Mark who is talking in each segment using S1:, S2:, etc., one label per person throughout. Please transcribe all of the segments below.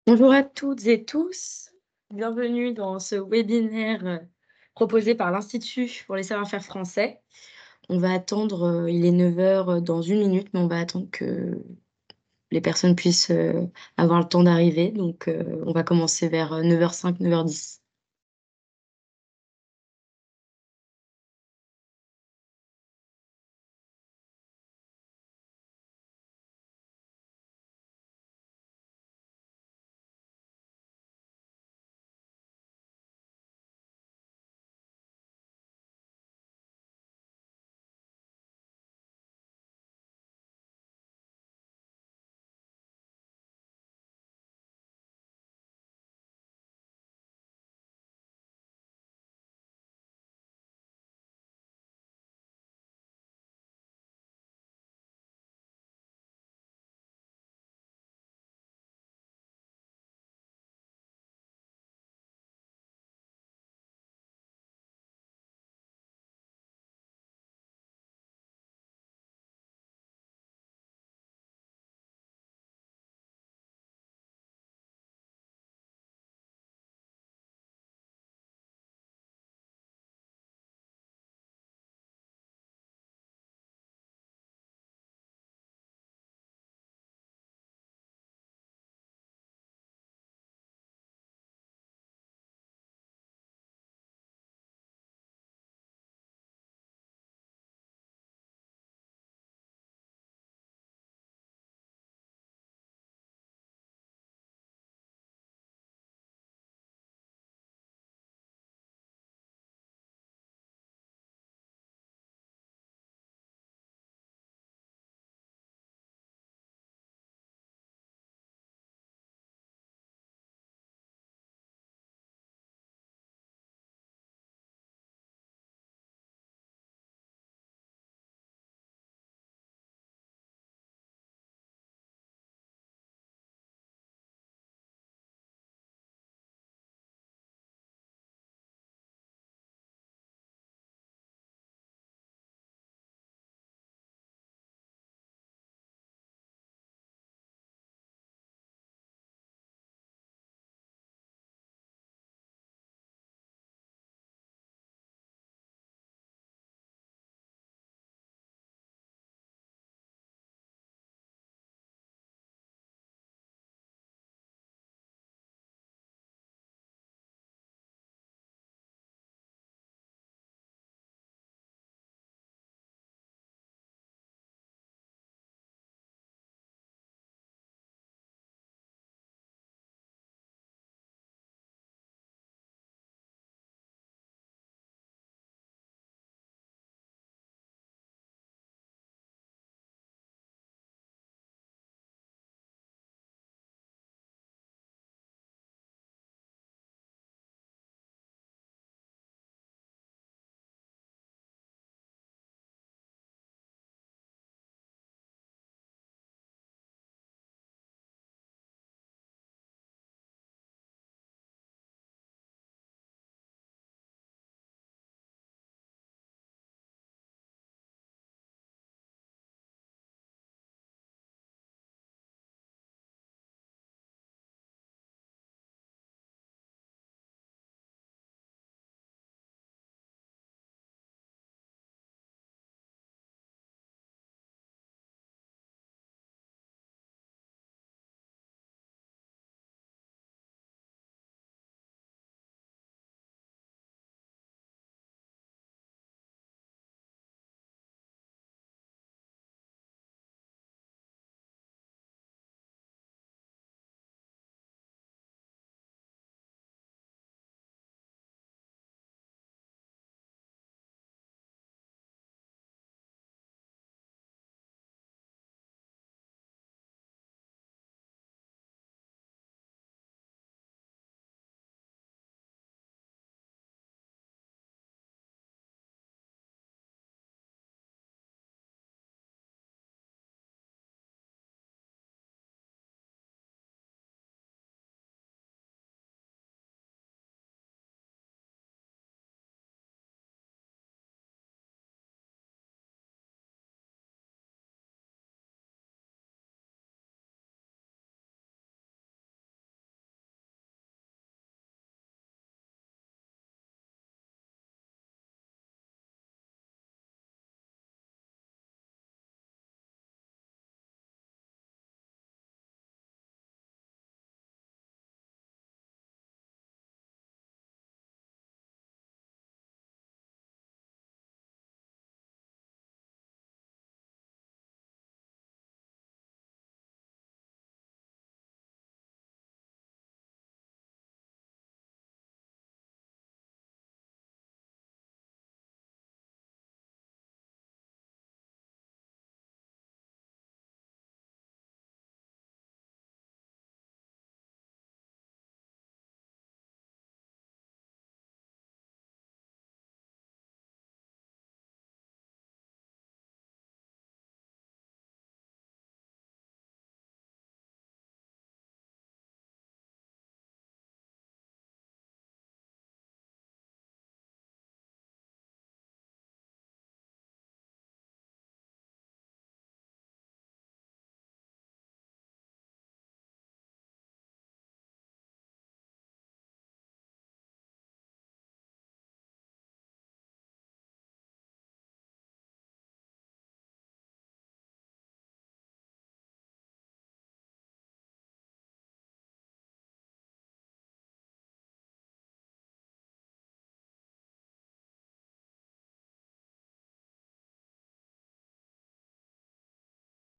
S1: Bonjour à toutes et tous, bienvenue dans ce webinaire proposé par l'Institut pour les savoir-faire français. On va attendre, il est 9 heures dans une minute, mais on va attendre que les personnes puissent avoir le temps d'arriver. Donc, on va commencer vers 9h05, 9h10.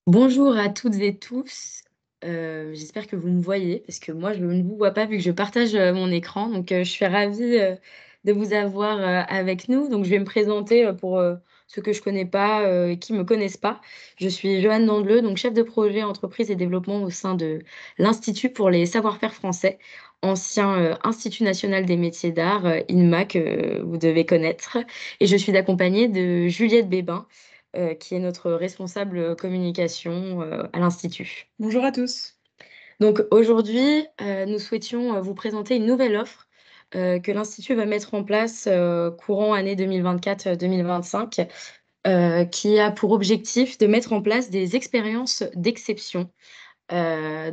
S1: Bonjour à toutes et tous, j'espère que vous me voyez parce que moi je ne vous vois pas vu que je partage, mon écran donc je suis ravie, de vous avoir, avec nous. Donc je vais me présenter, pour, ceux que je connais pas, et qui me connaissent pas. Je suis Johanne Dandeleu, donc chef de projet entreprise et développement au sein de l'Institut pour les savoir-faire français, ancien, Institut national des métiers d'art, INMA que vous devez connaître et je suis accompagnée de Juliette Bébin, qui est notre responsable, communication, à l'Institut.
S2: Bonjour à tous.
S1: Donc aujourd'hui, nous souhaitions, vous présenter une nouvelle offre, que l'Institut va mettre en place, courant année 2024-2025, qui a pour objectif de mettre en place des expériences d'exception. À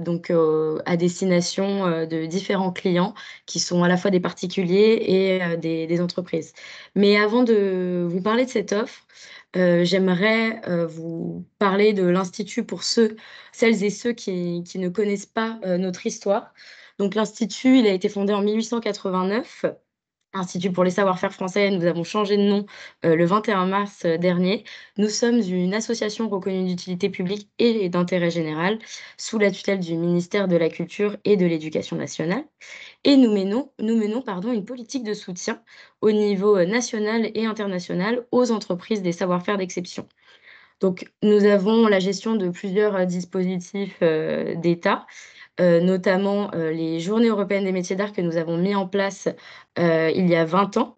S1: destination, de différents clients qui sont à la fois des particuliers et des entreprises. Mais avant de vous parler de cette offre, j'aimerais, vous parler de l'Institut pour celles et ceux qui ne connaissent pas, notre histoire. Donc l'Institut, il a été fondé en 1889. Institut pour les savoir-faire français, nous avons changé de nom, le 21 mars, dernier. Nous sommes une association reconnue d'utilité publique et d'intérêt général, sous la tutelle du ministère de la Culture et de l'Éducation nationale et nous menons, pardon, une politique de soutien au niveau, national et international aux entreprises des savoir-faire d'exception. Donc nous avons la gestion de plusieurs, dispositifs, d'État, notamment, les Journées européennes des métiers d'art que nous avons mis en place, il y a 20 ans.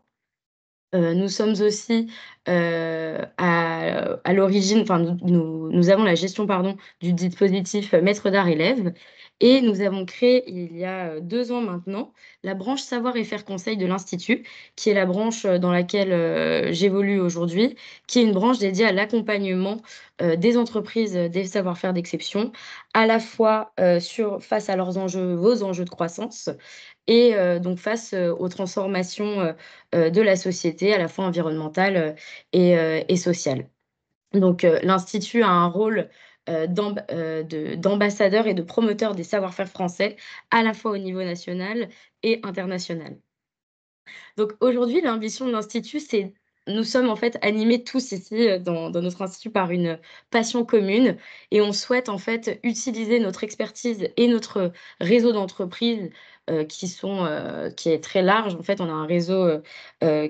S1: Nous sommes aussi, à l'origine enfin nous avons la gestion, pardon, du dispositif, maître d'art élève et nous avons créé il y a, 2 ans maintenant, la branche savoir et faire conseil de l'Institut, qui est la branche, dans laquelle, j'évolue aujourd'hui, qui est une branche dédiée à l'accompagnement, des entreprises, des savoir-faire d'exception, à la fois, face à leurs enjeux vos enjeux de croissance et donc face, aux transformations, de la société, à la fois environnementale, et sociale. Donc l'Institut a un rôle, d'ambassadeur et de promoteur des savoir-faire français, à la fois au niveau national et international. Donc aujourd'hui, l'ambition de l'Institut, c'est nous sommes en fait animés tous ici, dans notre institut par une passion commune et on souhaite en fait utiliser notre expertise et notre réseau d'entreprises, qui est très large. En fait, on a un réseau,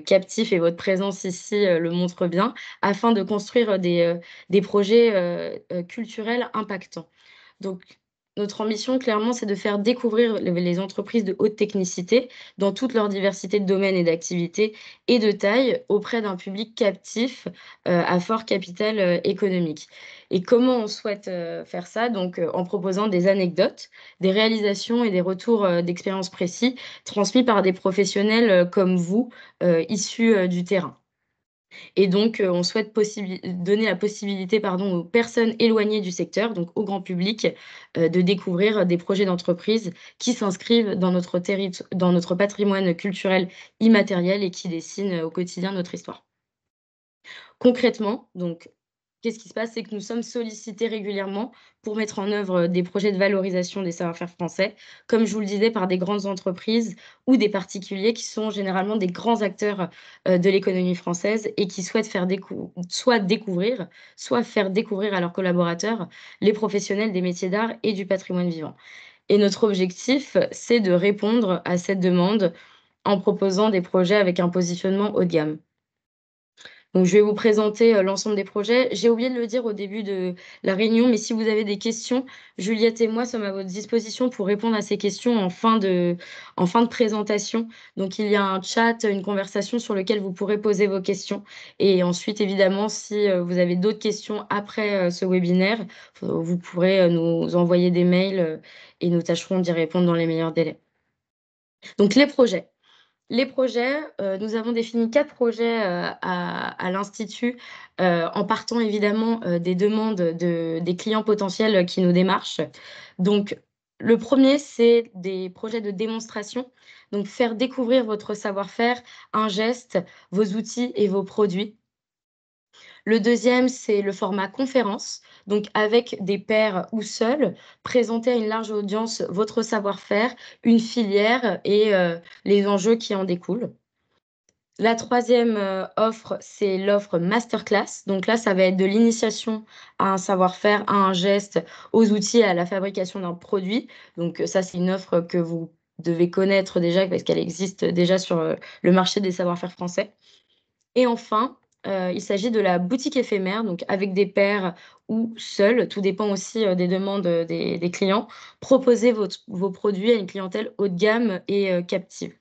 S1: captif et votre présence ici, le montre bien, afin de construire des projets, culturels impactants. Donc notre ambition clairement, c'est de faire découvrir les entreprises de haute technicité dans toute leur diversité de domaines et d'activités et de taille auprès d'un public captif, à fort capital, économique. Et comment on souhaite, faire ça? Donc, en proposant des anecdotes, des réalisations et des retours, d'expériences précis transmis par des professionnels, comme vous, issus, du terrain. Et donc, on souhaite donner la possibilité, pardon, aux personnes éloignées du secteur, donc au grand public, de découvrir des projets d'entreprise qui s'inscrivent dans notre patrimoine culturel immatériel et qui dessinent, au quotidien notre histoire. Concrètement, donc, qu'est-ce qui se passe? C'est que nous sommes sollicités régulièrement pour mettre en œuvre, des projets de valorisation des savoir-faire français, comme je vous le disais, par des grandes entreprises ou des particuliers qui sont généralement des grands acteurs, de l'économie française et qui souhaitent soit découvrir, soit faire découvrir à leurs collaborateurs les professionnels des métiers d'art et du patrimoine vivant. Et notre objectif, c'est de répondre à cette demande en proposant des projets avec un positionnement haut de gamme. Donc je vais vous présenter, l'ensemble des projets. J'ai oublié de le dire au début de la réunion, mais si vous avez des questions, Juliette et moi sommes à votre disposition pour répondre à ces questions en fin de présentation. Donc il y a un chat, une conversation sur lequel vous pourrez poser vos questions et ensuite évidemment si, vous avez d'autres questions après, ce webinaire, vous pourrez, nous envoyer des mails, et nous tâcherons d'y répondre dans les meilleurs délais. Donc les projets. Les projets, nous avons défini 4 projets, à l'Institut, en partant évidemment, des demandes des clients potentiels qui nous démarchent. Donc le premier, c'est des projets de démonstration, donc faire découvrir votre savoir-faire, un geste, vos outils et vos produits. Le deuxième, c'est le format conférence, donc avec des pairs ou seuls, présenter à une large audience votre savoir-faire, une filière et les enjeux qui en découlent. La troisième offre, c'est l'offre masterclass. Donc là, ça va être de l'initiation à un savoir-faire, à un geste, aux outils, à la fabrication d'un produit. Donc ça, c'est une offre que vous devez connaître déjà parce qu'elle existe déjà sur, le marché des savoir-faire français. Et enfin, il s'agit de la boutique éphémère, donc avec des pairs ou seuls, tout dépend aussi, des demandes, des clients. Proposez vos produits à une clientèle haut de gamme et captive.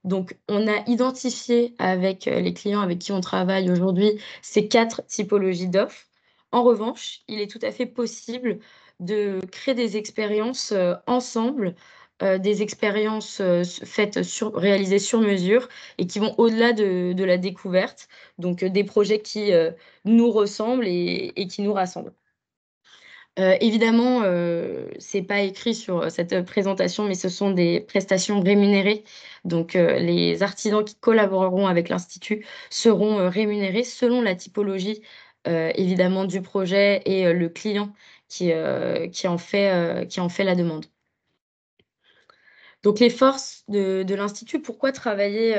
S1: Donc, on a identifié avec, les clients avec qui on travaille aujourd'hui ces 4 typologies d'offres. En revanche, il est tout à fait possible de créer des expériences, ensemble, des expériences, réalisées sur mesure et qui vont au-delà de la découverte. Donc, des projets qui, nous ressemblent et qui nous rassemblent. Évidemment, c'est pas écrit sur, cette, présentation, mais ce sont des prestations rémunérées. Donc, les artisans qui collaboreront avec l'institut seront, rémunérés selon la typologie, évidemment du projet et le client qui en fait la demande. Donc les forces de l'institut, pourquoi travailler,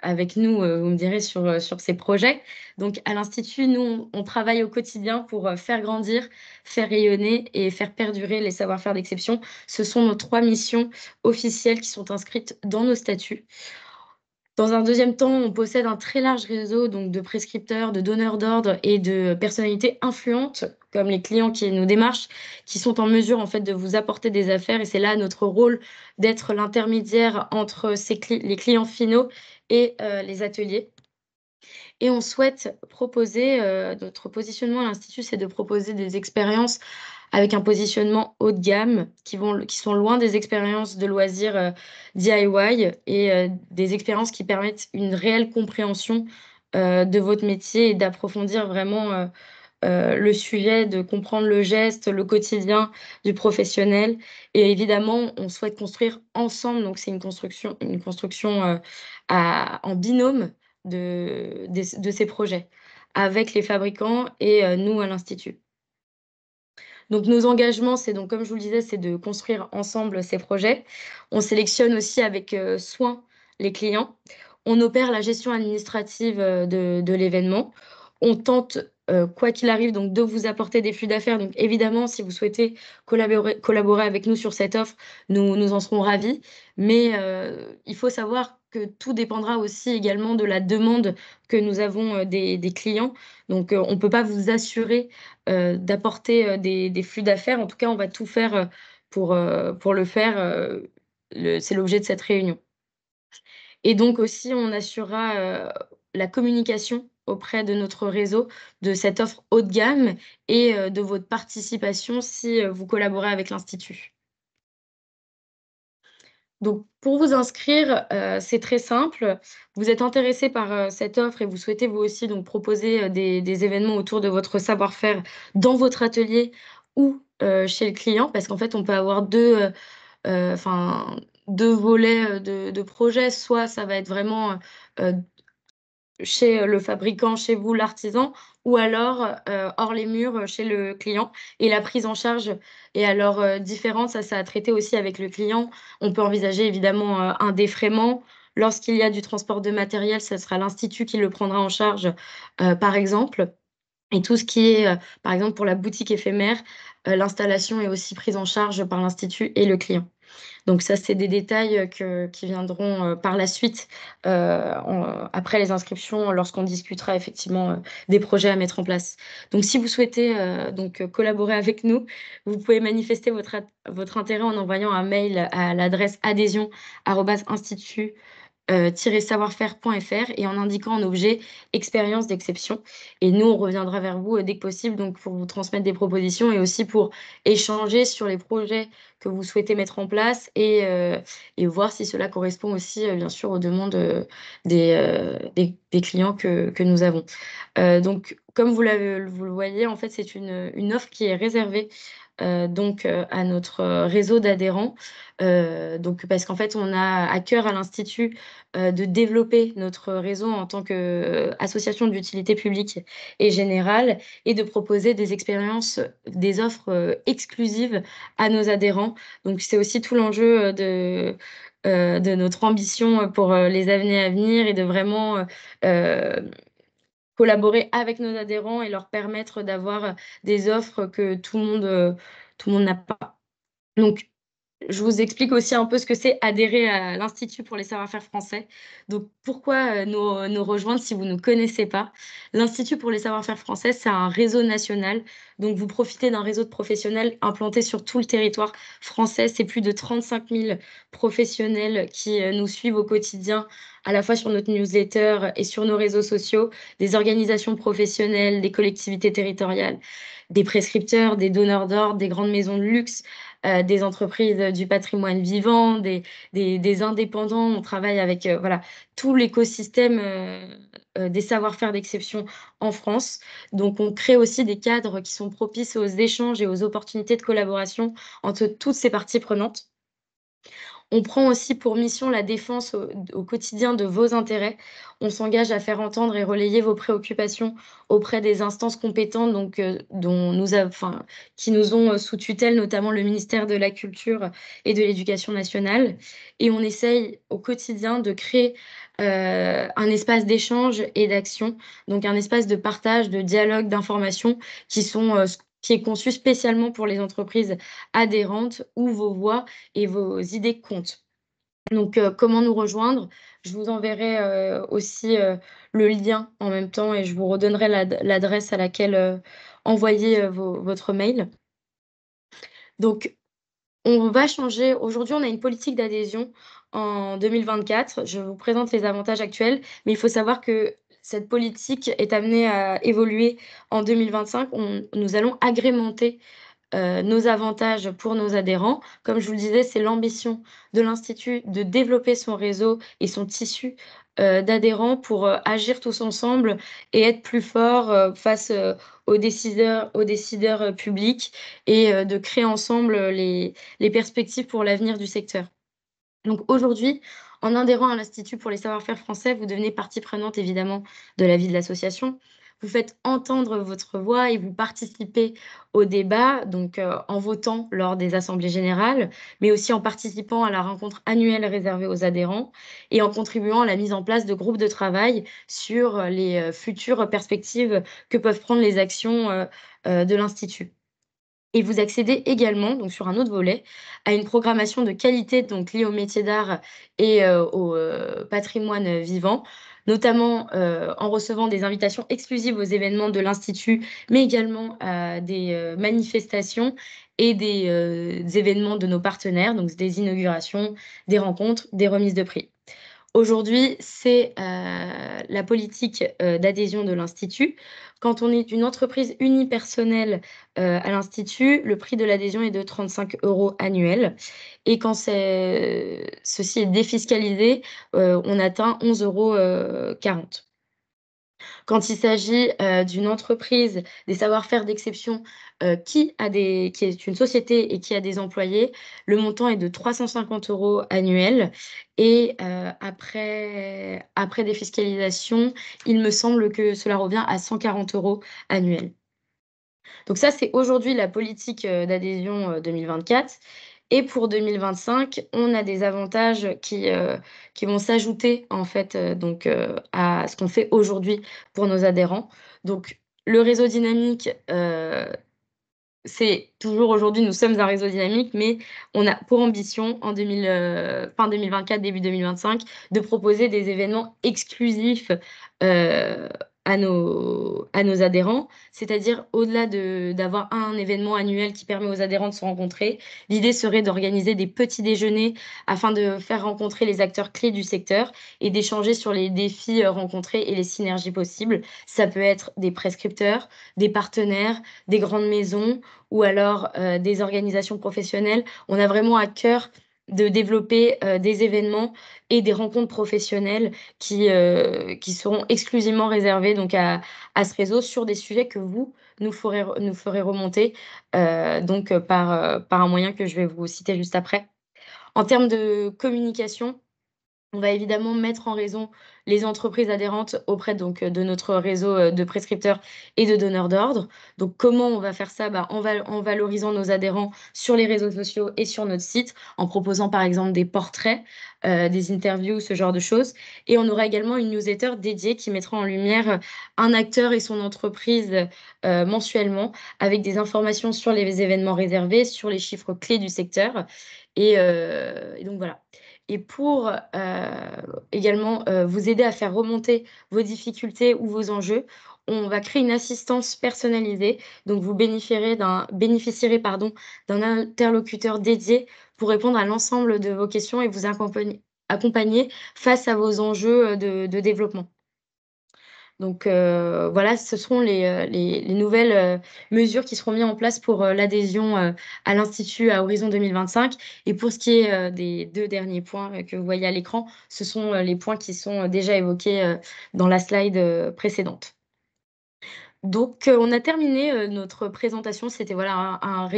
S1: avec nous, vous me direz sur ces projets? Donc à l'institut, nous, on travaille au quotidien pour, faire grandir, faire rayonner et faire perdurer les savoir-faire d'exception. Ce sont nos 3 missions officielles qui sont inscrites dans nos statuts. Dans un deuxième temps, on possède un très large réseau donc de prescripteurs, de donneurs d'ordre et de personnalités influentes, comme les clients qui nous démarchent, qui sont en mesure en fait de vous apporter des affaires et c'est là notre rôle d'être l'intermédiaire entre les clients finaux et les ateliers. Et on souhaite proposer, notre positionnement à l'institut, c'est de proposer des expériences avec un positionnement haut de gamme qui sont loin des expériences de loisirs, DIY et des expériences qui permettent une réelle compréhension, de votre métier et d'approfondir vraiment, le sujet, de comprendre le geste, le quotidien du professionnel et évidemment, on souhaite construire ensemble, donc c'est une construction, en binôme de ces projets avec les fabricants et nous à l'institut. Donc nos engagements, c'est donc comme je vous le disais, c'est de construire ensemble ces projets. On sélectionne aussi avec, soin les clients. On opère la gestion administrative, de l'événement. On tente, quoi qu'il arrive, donc de vous apporter des flux d'affaires. Donc évidemment, si vous souhaitez collaborer avec nous sur cette offre, nous en serons ravis. Mais, il faut savoir que tout dépendra aussi également de la demande que nous avons, des clients. Donc, on ne peut pas vous assurer d'apporter, des flux d'affaires. En tout cas, on va tout faire, pour le faire, c'est l'objet de cette réunion et donc aussi, on assurera, la communication auprès de notre réseau de cette offre haut de gamme et de votre participation si, vous collaborez avec l'institut. Donc pour vous inscrire, c'est très simple. Vous êtes intéressé par, cette offre et vous souhaitez vous aussi donc proposer, des événements autour de votre savoir-faire dans votre atelier ou, chez le client. Parce qu'en fait, on peut avoir 2 enfin 2 volets, de projet. Soit ça va être vraiment, heu, chez, le fabricant, chez vous, l'artisan ou alors, hors les murs, chez le client et la prise en charge est alors, différente. Ça à traiter aussi avec le client. On peut envisager évidemment, un défraiement. Lorsqu'il y a du transport de matériel, ça sera l'institut qui le prendra en charge, par exemple et tout ce qui est, par exemple pour la boutique éphémère, l'installation est aussi prise en charge par l'institut et le client. Donc ça, c'est des détails, qui viendront, par la suite, après les inscriptions, lorsqu'on discutera effectivement, des projets à mettre en place. Donc si vous souhaitez, collaborer avec nous, vous pouvez manifester votre intérêt en envoyant un mail à l'adresse adhésion@institut savoir-faire.fr et en indiquant en objet «expérience d'exception» et nous, on reviendra vers vous, dès que possible, donc pour vous transmettre des propositions et aussi pour échanger sur les projets que vous souhaitez mettre en place et voir si cela correspond aussi, bien sûr aux demandes, des clients que nous avons. Donc comme vous le voyez, en fait, c'est une offre qui est réservée, à notre, réseau d'adhérents, donc parce qu'en fait, on a à cœur à l'institut, de développer notre réseau en tant qu'association d'utilité publique et générale et de proposer des expériences, des offres, exclusives à nos adhérents. Donc c'est aussi tout l'enjeu, de notre ambition, pour, les années à venir et de vraiment, heu, collaborer avec nos adhérents et leur permettre d'avoir, des offres que tout le monde n'a pas. Donc je vous explique aussi un peu ce que c'est adhérer à l'Institut pour les savoir-faire français. Donc pourquoi, nous rejoindre si vous ne connaissez pas? L'Institut pour les savoir-faire français, c'est un réseau national, donc vous profitez d'un réseau de professionnels implantés sur tout le territoire français. C'est plus de 35 000 professionnels qui, nous suivent au quotidien, à la fois sur notre newsletter et sur nos réseaux sociaux, des organisations professionnelles, des collectivités territoriales, des prescripteurs, des donneurs d'ordre, des grandes maisons de luxe, des entreprises, du patrimoine vivant, des indépendants. On travaille avec, voilà, tout l'écosystème, des savoir-faire d'exception en France. Donc on crée aussi des cadres qui sont propices aux échanges et aux opportunités de collaboration entre toutes ces parties prenantes. On prend aussi pour mission la défense au quotidien de vos intérêts. On s'engage à faire entendre et relayer vos préoccupations auprès des instances compétentes, donc dont nous av enfin, qui nous ont, sous tutelle, notamment le ministère de la Culture et de l'Éducation nationale, et on essaye au quotidien de créer, un espace d'échange et d'action, donc un espace de partage, de dialogue, d'information qui est conçu spécialement pour les entreprises adhérentes où vos voix et vos idées comptent. Donc, comment nous rejoindre? Je vous enverrai, aussi, le lien en même temps et je vous redonnerai l'adresse à laquelle, envoyer, votre mail. Donc, on va changer aujourd'hui, on a une politique d'adhésion en 2024. Je vous présente les avantages actuels, mais il faut savoir que cette politique est amenée à évoluer en 2025. Nous allons agrémenter nos avantages pour nos adhérents. Comme je vous le disais, c'est l'ambition de l'Institut de développer son réseau et son tissu, d'adhérents pour, agir tous ensemble et être plus forts, face, aux décideurs, publics et de créer ensemble, les perspectives pour l'avenir du secteur. Donc aujourd'hui, en adhérant à l'Institut pour les savoir-faire français, vous devenez partie prenante évidemment de la vie de l'association. Vous faites entendre votre voix et vous participez au débat, donc en votant lors des assemblées générales, mais aussi en participant à la rencontre annuelle réservée aux adhérents et en contribuant à la mise en place de groupes de travail sur les futures perspectives que peuvent prendre les actions de l'Institut. Et vous accédez également, donc sur un autre volet, à une programmation de qualité donc liée au métier d'art et au, patrimoine, vivant, notamment, en recevant des invitations exclusives aux événements de l'Institut, mais également à des, manifestations et des événements de nos partenaires, donc des inaugurations, des rencontres, des remises de prix. Aujourd'hui, c'est, la politique, d'adhésion de l'Institut. Quand on est une entreprise unipersonnelle, à l'Institut, le prix de l'adhésion est de 35 € annuels et quand ceci est défiscalisé, on atteint 11,40 €. Quand il s'agit, d'une entreprise, des savoir-faire d'exception, qui est une société et qui a des employés, le montant est de 350 € annuels et après défiscalisation, il me semble que cela revient à 140 € annuels. Donc ça, c'est aujourd'hui la politique, d'adhésion, 2024 et pour 2025, on a des avantages qui vont s'ajouter en fait, à ce qu'on fait aujourd'hui pour nos adhérents. Donc le réseau dynamique, c'est toujours aujourd'hui, nous sommes un réseau dynamique, mais on a pour ambition fin 2024, début 2025, de proposer des événements exclusifs, heu, à nos adhérents. C'est-à-dire au-delà d'avoir un événement annuel qui permet aux adhérents de se rencontrer, l'idée serait d'organiser des petits déjeuners afin de faire rencontrer les acteurs clés du secteur et d'échanger sur les défis, rencontrés et les synergies possibles. Ça peut être des prescripteurs, des partenaires, des grandes maisons ou alors, des organisations professionnelles. On a vraiment à cœur de développer, des événements et des rencontres professionnelles qui seront exclusivement réservées donc à ce réseau sur des sujets que vous nous ferez remonter, par un moyen que je vais vous citer juste après. En termes de communication, On va évidemment mettre en raison les entreprises adhérentes auprès donc, de notre réseau, de prescripteurs et de donneurs d'ordre. Donc comment on va faire ça? Bah, en valorisant nos adhérents sur les réseaux sociaux et sur notre site, en proposant par exemple des portraits, des interviews, ce genre de choses. Et on aura également une newsletter dédiée qui mettra en lumière, un acteur et son entreprise, mensuellement, avec des informations sur les événements réservés, sur les chiffres clés du secteur et donc voilà. Et pour, également, vous aider à faire remonter vos difficultés ou vos enjeux, on va créer une assistance personnalisée. Donc vous bénéficierez, pardon, d'un interlocuteur dédié pour répondre à l'ensemble de vos questions et vous accompagner face à vos enjeux, de développement. Donc voilà, ce seront les nouvelles, mesures qui seront mises en place pour, l'adhésion, à l'institut à horizon 2025 et pour ce qui est, des 2 derniers points, que vous voyez à l'écran, ce sont, les points qui sont, déjà évoqués, dans la slide, précédente. Donc, on a terminé, notre présentation. C'était voilà un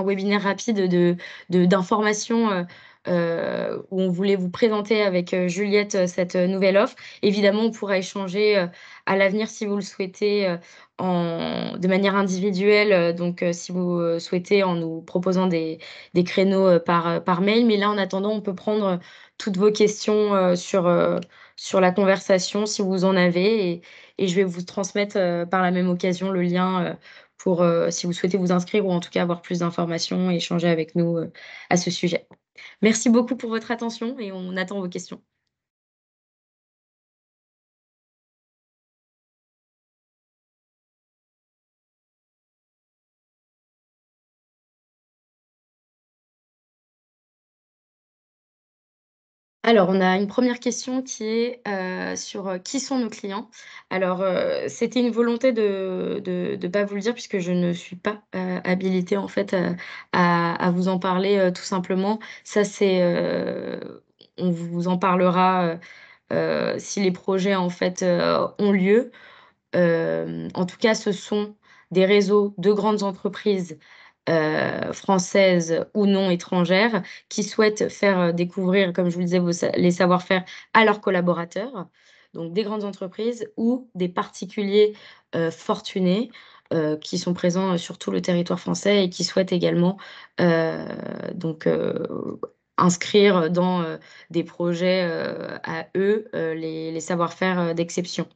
S1: webinaire rapide d'informations, où on voulait vous présenter avec, Juliette, cette, nouvelle offre. Évidemment, on pourra échanger, à l'avenir si vous le souhaitez, de manière individuelle, donc, si vous, souhaitez en nous proposant des créneaux, par mail. Mais là, en attendant, on peut prendre, toutes vos questions, sur la conversation si vous en avez et je vais vous transmettre, par la même occasion le lien, pour, si vous souhaitez vous inscrire ou en tout cas avoir plus d'informations et échanger avec nous, à ce sujet. Merci beaucoup pour votre attention et on attend vos questions. Alors, on a une première question qui est, sur, qui sont nos clients? Alors, c'était une volonté de pas vous le dire puisque je ne suis pas, habilitée en fait, à vous en parler, tout simplement. Ça c'est, on vous en parlera, si les projets en fait, ont lieu. En tout cas, ce sont des réseaux de grandes entreprises, françaises ou non étrangères, qui souhaitent faire, découvrir, comme je vous le disais, les savoir-faire à leurs collaborateurs. Donc des grandes entreprises ou des particuliers, fortunés, qui sont présents, sur tout le territoire français et qui souhaitent également, heu, donc inscrire dans, des projets, à eux, les savoir-faire, d'exception.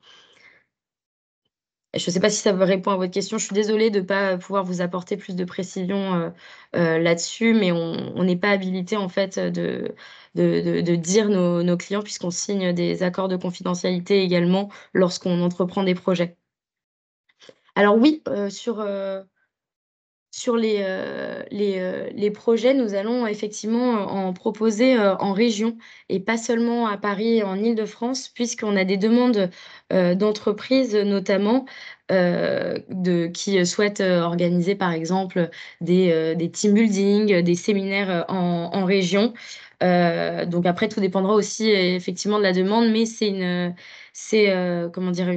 S1: Je ne sais pas si ça me répond à votre question. Je suis désolée de ne pas pouvoir vous apporter plus de précisions, là-dessus, mais on n'est pas habilité en fait, de dire nos clients puisqu'on signe des accords de confidentialité également lorsqu'on entreprend des projets. Alors oui, sur les projets, nous allons effectivement, en proposer, en région et pas seulement à Paris et en Île-de-France, puisqu'on a des demandes, d'entreprises notamment, qui souhaitent, organiser par exemple des team building, des séminaires, en région. Donc après tout dépendra aussi effectivement de la demande, mais comment dire?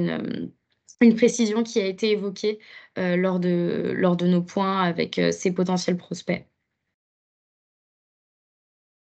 S1: Une précision qui a été évoquée, lors de nos points avec, ces potentiels prospects.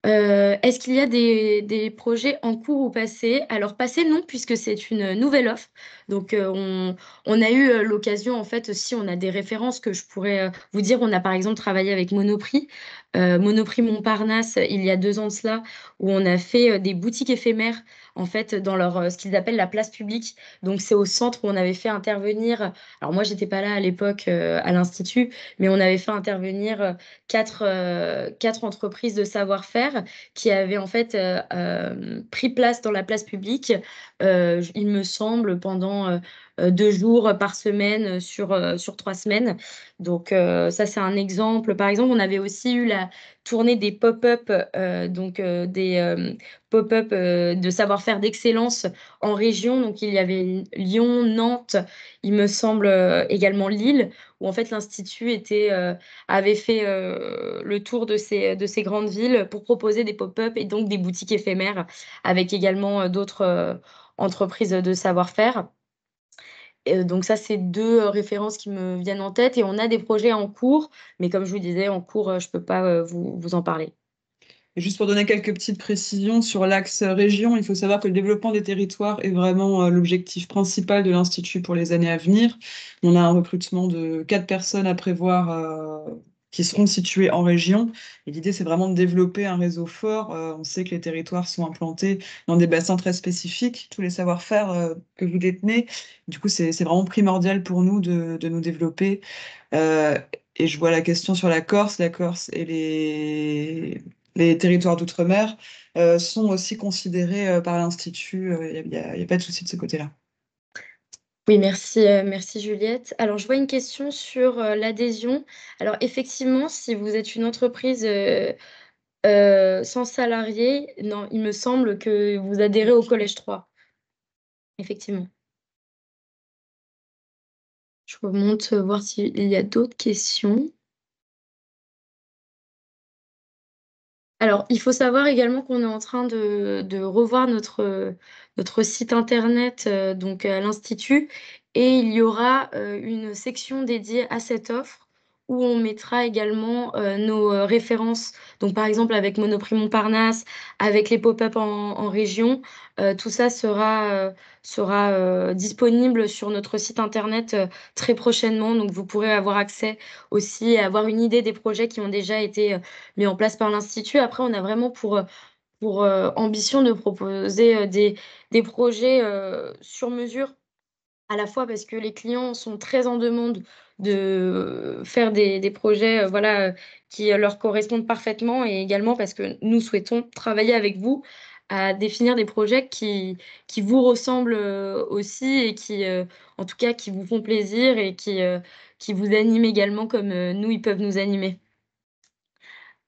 S1: Est-ce qu'il y a des projets en cours ou passés? Alors passés, non, puisque c'est une nouvelle offre. Donc, on a eu, l'occasion en fait aussi on a des références que je pourrais, vous dire. On a par exemple travaillé avec Monoprix, Monoprix Montparnasse, il y a 2 ans de cela, où on a fait, des boutiques éphémères en fait dans leur, ce qu'ils appellent la place publique. Donc c'est au centre où on avait fait intervenir alors moi j'étais pas là à l'époque, à l'institut, mais on avait fait intervenir, 4 entreprises de savoir-faire qui avaient en fait, pris place dans la place publique, il me semble pendant, 2 jours par semaine, sur 3 semaines. Donc ça c'est un exemple. Par exemple, on avait aussi eu la tournée des pop-up, donc des, pop-up, de savoir-faire d'excellence en région. Donc il y avait Lyon, Nantes, il me semble, également Lille, où en fait l'institut avait fait, le tour de ces grandes villes pour proposer des pop-up et donc des boutiques éphémères avec également, d'autres, entreprises de savoir-faire. Donc ça, c'est 2 références qui me viennent en tête et on a des projets en cours, mais comme je vous disais, en cours, je peux pas, vous en parler.
S2: Et juste pour donner quelques petites précisions sur l'axe région, il faut savoir que le développement des territoires est vraiment l'objectif principal de l'Institut pour les années à venir. On a un recrutement de 4 personnes à prévoir qui seront situées en région. Et l'idée, c'est vraiment de développer un réseau fort. On sait que les territoires sont implantés dans des bassins très spécifiques, tous les savoir-faire que vous détenez. Du coup, c'est vraiment primordial pour nous de nous développer. Euh, et je vois la question sur la Corse et les territoires d'outre-mer sont aussi considérés par l'Institut. Y a pas de souci de ce côté-là.
S1: Oui, merci, merci Juliette. Alors, je vois une question sur, l'adhésion. Alors effectivement, si vous êtes une entreprise, sans salariés, non, il me semble que vous adhérez au collège 3, effectivement. Je remonte, voir s'il y a d'autres questions. Alors, il faut savoir également qu'on est en train de revoir notre site internet, donc à l'Institut, et il y aura, une section dédiée à cette offre où on mettra également, nos, références. Donc par exemple avec Monoprix Montparnasse, avec les pop-up en région, tout ça sera, disponible sur notre site internet, très prochainement. Donc vous pourrez avoir accès aussi et avoir une idée des projets qui ont déjà été, mis en place par l'Institut. Après, on a vraiment pour, ambition de proposer, des projets, sur mesure, à la fois parce que les clients sont très en demande de faire des projets, voilà, qui, leur correspondent parfaitement et également parce que nous souhaitons travailler avec vous à définir des projets qui vous ressemblent, aussi et qui, en tout cas, qui vous font plaisir et qui vous animent également comme, nous, ils peuvent nous animer.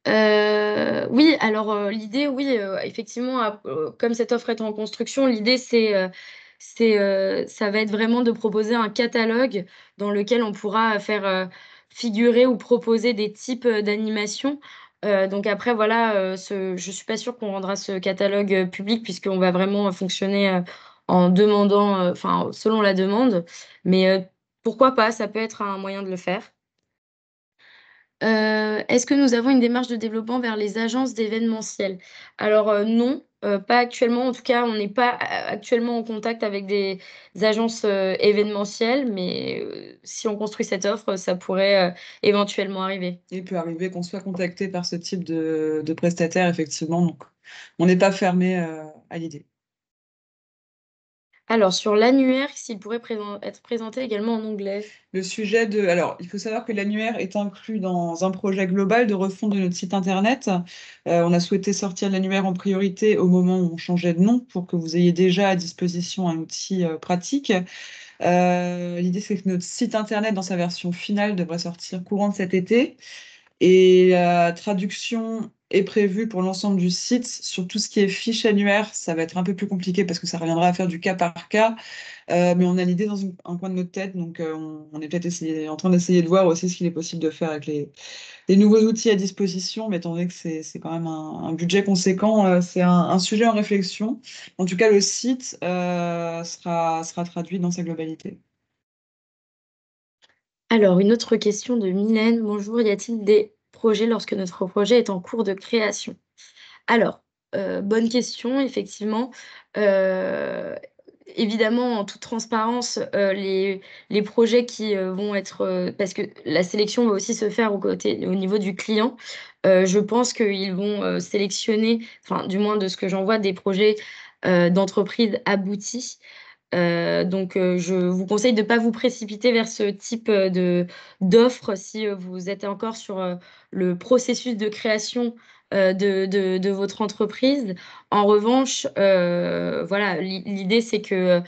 S1: Oui, alors, l'idée, oui, effectivement, comme cette offre est en construction, l'idée ça va être vraiment de proposer un catalogue dans lequel on pourra faire, figurer ou proposer des types, d'animations. Donc après voilà, je suis pas sûre qu'on rendra ce catalogue, public puisqu'on va vraiment fonctionner, en demandant, enfin, selon la demande. Mais, pourquoi pas? Ça peut être un moyen de le faire. Est-ce que nous avons une démarche de développement vers les agences d'événementiel? Alors, non, pas actuellement. En tout cas, on n'est pas actuellement en contact avec des agences, événementielles, mais, si on construit cette offre, ça pourrait, éventuellement arriver.
S2: Il peut arriver qu'on soit contacté par ce type de prestataire, effectivement. Donc, on n'est pas fermé à l'idée.
S1: Alors sur l'annuaire, s'il pourrait être présenté également en anglais?
S2: Alors, il faut savoir que l'annuaire est inclus dans un projet global de refonte de notre site internet. On a souhaité sortir l'annuaire en priorité au moment où on changeait de nom pour que vous ayez déjà à disposition un outil pratique. L'idée, c'est que notre site internet, dans sa version finale, devrait sortir courant de cet été. Et la traduction est prévue pour l'ensemble du site. Sur tout ce qui est fiche annuaire, ça va être un peu plus compliqué parce que ça reviendra à faire du cas par cas. Mais on a l'idée dans un coin de notre tête, donc on est peut-être en train d'essayer de voir aussi ce qu'il est possible de faire avec les nouveaux outils à disposition, mais étant donné que c'est quand même un budget conséquent, c'est un sujet en réflexion. En tout cas, le site sera traduit dans sa globalité.
S1: Alors une autre question de Mylène: «Bonjour, y a-t-il des projets lorsque notre projet est en cours de création?» Alors, bonne question effectivement. Heu, Évidemment, en toute transparence, les projets qui, vont être, parce que la sélection va aussi se faire au niveau du client. Je pense qu'ils vont, sélectionner, enfin du moins de ce que j'en vois, des projets, d'entreprises aboutis. Donc je vous conseille de ne pas vous précipiter vers ce type, d'offre si, vous êtes encore sur, le processus de création, de votre entreprise. En revanche, voilà, l'idée c'est que,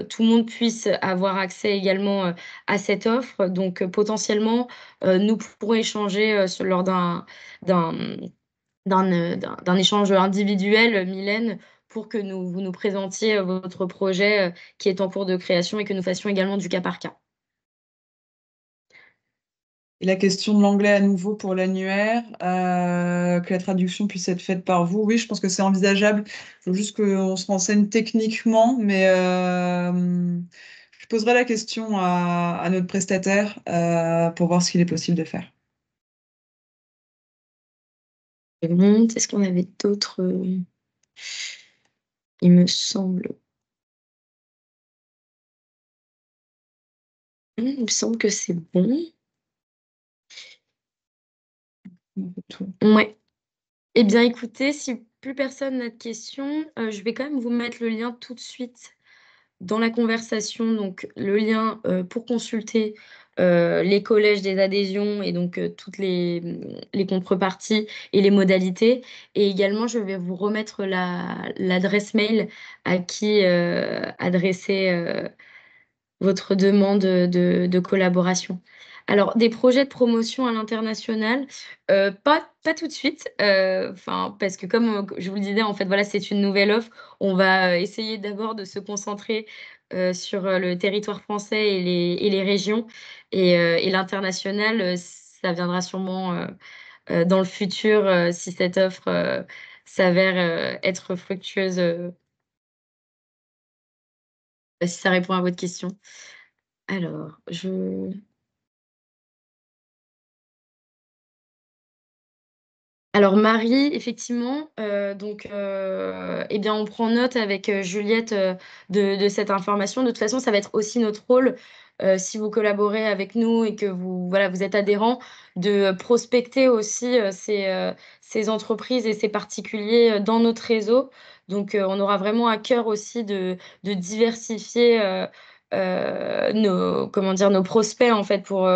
S1: tout le monde puisse avoir accès également, à cette offre. Donc potentiellement, nous pourrons échanger, lors d'un, d'un échange individuel, Mylène, pour que vous nous présentiez, votre projet, qui est en cours de création et que nous fassions également du cas par cas.
S2: Et la question de l'anglais à nouveau pour l'annuaire, que la traduction puisse être faite par vous, oui, je pense que c'est envisageable. Il faut juste qu'on se renseigne techniquement, mais je poserai la question à notre prestataire pour voir ce qu'il est possible de faire.
S1: Je remonte. Est-ce qu'on avait d'autres, il me semble. Il me semble que c'est bon. Ouais. Eh bien, écoutez, si plus personne n'a de questions, je vais quand même vous mettre le lien tout de suite dans la conversation, donc le lien, pour consulter, les collèges des adhésions et donc, toutes les contreparties et les modalités, et également je vais vous remettre l'adresse mail à qui, adresser, votre demande, de collaboration. Alors des projets de promotion à l'international, pas tout de suite, enfin parce que comme, je vous le disais, en fait, voilà, c'est une nouvelle offre. On va, essayer d'abord de se concentrer, sur, le territoire français et les régions, et l'international, ça viendra sûrement, dans le futur, si cette offre, s'avère, être fructueuse, si ça répond à votre question. Alors je Alors Marie, effectivement, donc et bien, on prend note avec, Juliette, de cette information. De toute façon, ça va être aussi notre rôle, si vous collaborez avec nous et que vous voilà, vous êtes adhérents, de prospecter aussi, ces entreprises et ces particuliers, dans notre réseau. Donc on aura vraiment à cœur aussi de diversifier, nos comment dire? Nos prospects, en fait, pour,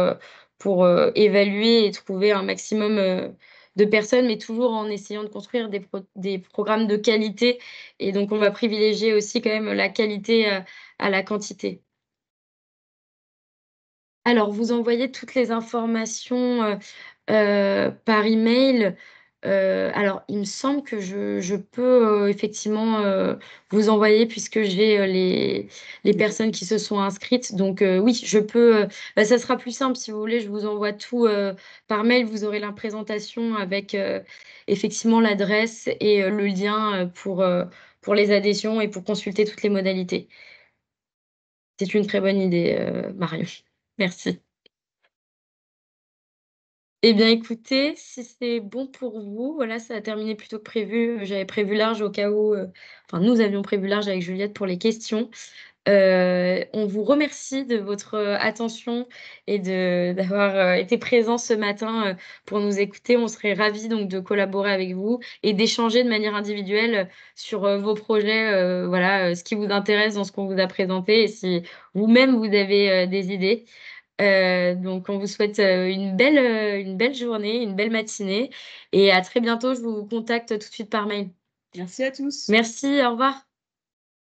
S1: évaluer et trouver un maximum, de personnes, mais toujours en essayant de construire des programmes de qualité, et donc on va privilégier aussi quand même la qualité, à la quantité. Alors, vous envoyez toutes les informations, par email. Alors, il me semble que je peux, effectivement, vous envoyer, puisque j'ai, les personnes qui se sont inscrites. Donc, oui, je peux, bah, ça sera plus simple si vous voulez, je vous envoie tout, par mail. Vous aurez la présentation avec, effectivement l'adresse et le lien, pour les adhésions et pour consulter toutes les modalités. C'est une très bonne idée, Marion. Merci. Eh bien, écoutez, si c'est bon pour vous, voilà, ça a terminé plus tôt que prévu. J'avais prévu large au cas où, enfin, nous avions prévu large avec Juliette pour les questions. On vous remercie de votre, attention et d'avoir, été présent ce matin, pour nous écouter. On serait ravis donc de collaborer avec vous et d'échanger de manière individuelle, sur, vos projets, voilà, ce qui vous intéresse dans ce qu'on vous a présenté, et si vous-même vous avez, des idées. Donc on vous souhaite, une belle journée, une belle matinée, et à très bientôt. Je vous contacte tout de suite par mail.
S2: Merci à tous.
S1: Merci, au revoir.